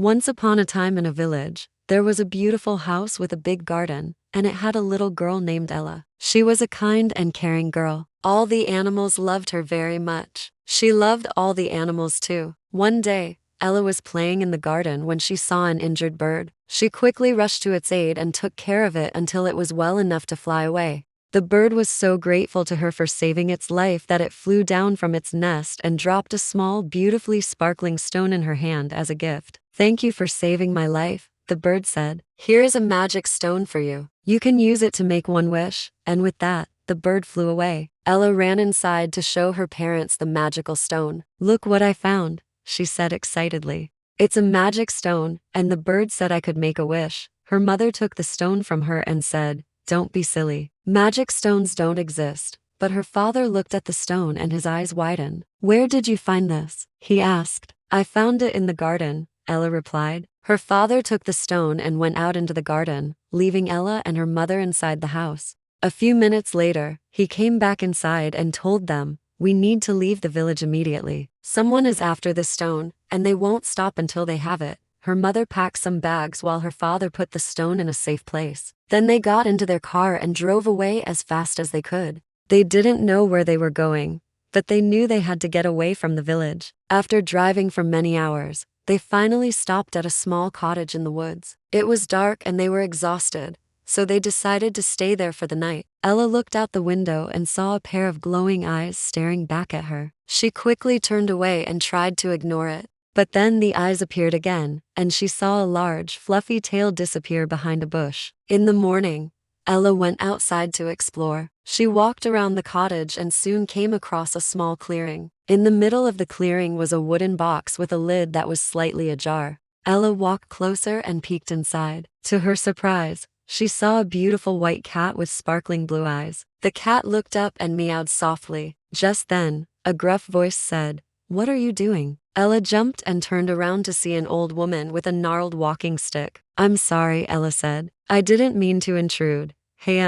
Once upon a time in a village, there was a beautiful house with a big garden, and it had a little girl named Ella. She was a kind and caring girl. All the animals loved her very much. She loved all the animals too. One day, Ella was playing in the garden when she saw an injured bird. She quickly rushed to its aid and took care of it until it was well enough to fly away. The bird was so grateful to her for saving its life that it flew down from its nest and dropped a small, beautifully sparkling stone in her hand as a gift. "Thank you for saving my life," the bird said. "Here is a magic stone for you. You can use it to make one wish." And with that, the bird flew away. Ella ran inside to show her parents the magical stone. "Look what I found," she said excitedly. "It's a magic stone, and the bird said I could make a wish." Her mother took the stone from her and said, "Don't be silly. Magic stones don't exist." But her father looked at the stone and his eyes widened. "Where did you find this?" he asked. "I found it in the garden," Ella replied. Her father took the stone and went out into the garden, leaving Ella and her mother inside the house. A few minutes later, he came back inside and told them, "We need to leave the village immediately. Someone is after this stone, and they won't stop until they have it." Her mother packed some bags while her father put the stone in a safe place. Then they got into their car and drove away as fast as they could. They didn't know where they were going, but they knew they had to get away from the village. After driving for many hours, they finally stopped at a small cottage in the woods. It was dark and they were exhausted, so they decided to stay there for the night. Ella looked out the window and saw a pair of glowing eyes staring back at her. She quickly turned away and tried to ignore it. But then the eyes appeared again, and she saw a large, fluffy tail disappear behind a bush. In the morning, Ella went outside to explore. She walked around the cottage and soon came across a small clearing. In the middle of the clearing was a wooden box with a lid that was slightly ajar. Ella walked closer and peeked inside. To her surprise, she saw a beautiful white cat with sparkling blue eyes. The cat looked up and meowed softly. Just then, a gruff voice said, "What are you doing?" Ella jumped and turned around to see an old woman with a gnarled walking stick. "I'm sorry," Ella said. "I didn't mean to intrude." "Hey,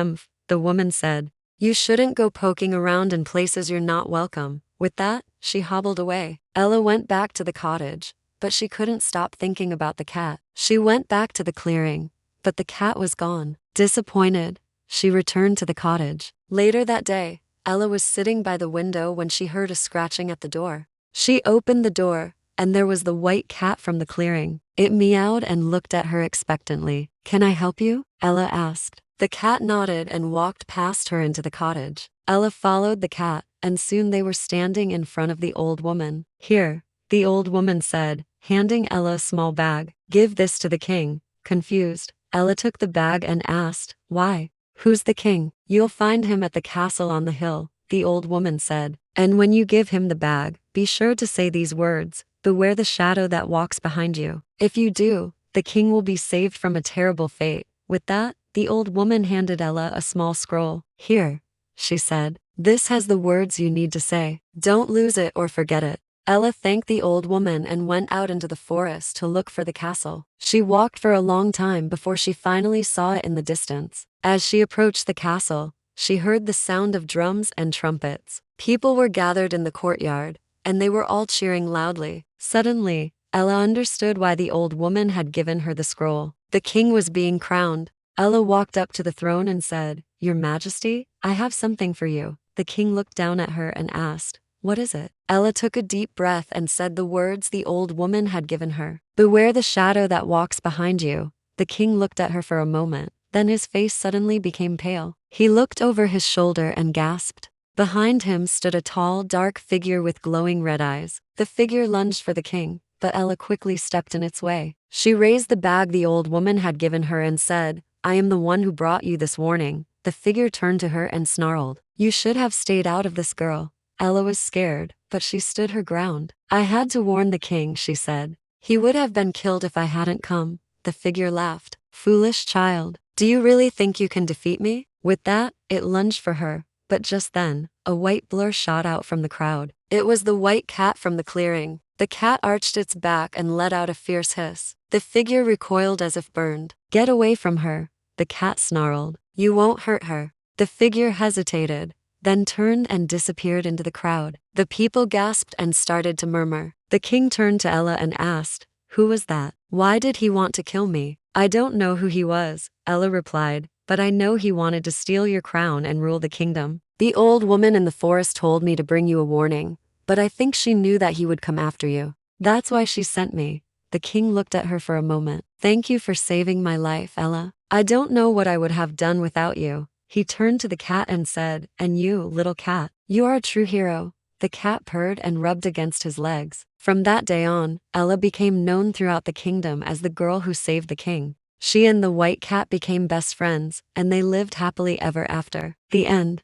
the woman said. "You shouldn't go poking around in places you're not welcome." With that, she hobbled away. Ella went back to the cottage, but she couldn't stop thinking about the cat. She went back to the clearing, but the cat was gone. Disappointed, she returned to the cottage. Later that day, Ella was sitting by the window when she heard a scratching at the door. She opened the door, and there was the white cat from the clearing. It meowed and looked at her expectantly. "Can I help you?" Ella asked. The cat nodded and walked past her into the cottage. Ella followed the cat, and soon they were standing in front of the old woman. "Here," the old woman said, handing Ella a small bag. "Give this to the king." Confused, Ella took the bag and asked, "Why? Who's the king?" "You'll find him at the castle on the hill," the old woman said. "And when you give him the bag, be sure to say these words, 'Beware the shadow that walks behind you.' If you do, the king will be saved from a terrible fate." With that, the old woman handed Ella a small scroll. "Here," she said. "This has the words you need to say. Don't lose it or forget it." Ella thanked the old woman and went out into the forest to look for the castle. She walked for a long time before she finally saw it in the distance. As she approached the castle, she heard the sound of drums and trumpets. People were gathered in the courtyard, and they were all cheering loudly. Suddenly, Ella understood why the old woman had given her the scroll. The king was being crowned. Ella walked up to the throne and said, "Your Majesty, I have something for you." The king looked down at her and asked, "What is it?" Ella took a deep breath and said the words the old woman had given her. "Beware the shadow that walks behind you." The king looked at her for a moment, then his face suddenly became pale. He looked over his shoulder and gasped. Behind him stood a tall, dark figure with glowing red eyes. The figure lunged for the king, but Ella quickly stepped in its way. She raised the bag the old woman had given her and said, "I am the one who brought you this warning." The figure turned to her and snarled, "You should have stayed out of this, girl." Ella was scared, but she stood her ground. "I had to warn the king," she said. "He would have been killed if I hadn't come." The figure laughed. "Foolish child, do you really think you can defeat me?" With that, it lunged for her. But just then, a white blur shot out from the crowd. It was the white cat from the clearing. The cat arched its back and let out a fierce hiss. The figure recoiled as if burned. "Get away from her," the cat snarled. "You won't hurt her." The figure hesitated, then turned and disappeared into the crowd. The people gasped and started to murmur. The king turned to Ella and asked, "Who was that? Why did he want to kill me?" "I don't know who he was," Ella replied, "but I know he wanted to steal your crown and rule the kingdom. The old woman in the forest told me to bring you a warning, but I think she knew that he would come after you. That's why she sent me." The king looked at her for a moment. "Thank you for saving my life, Ella. I don't know what I would have done without you." He turned to the cat and said, "And you, little cat, you are a true hero." The cat purred and rubbed against his legs. From that day on, Ella became known throughout the kingdom as the girl who saved the king. She and the white cat became best friends, and they lived happily ever after. The end.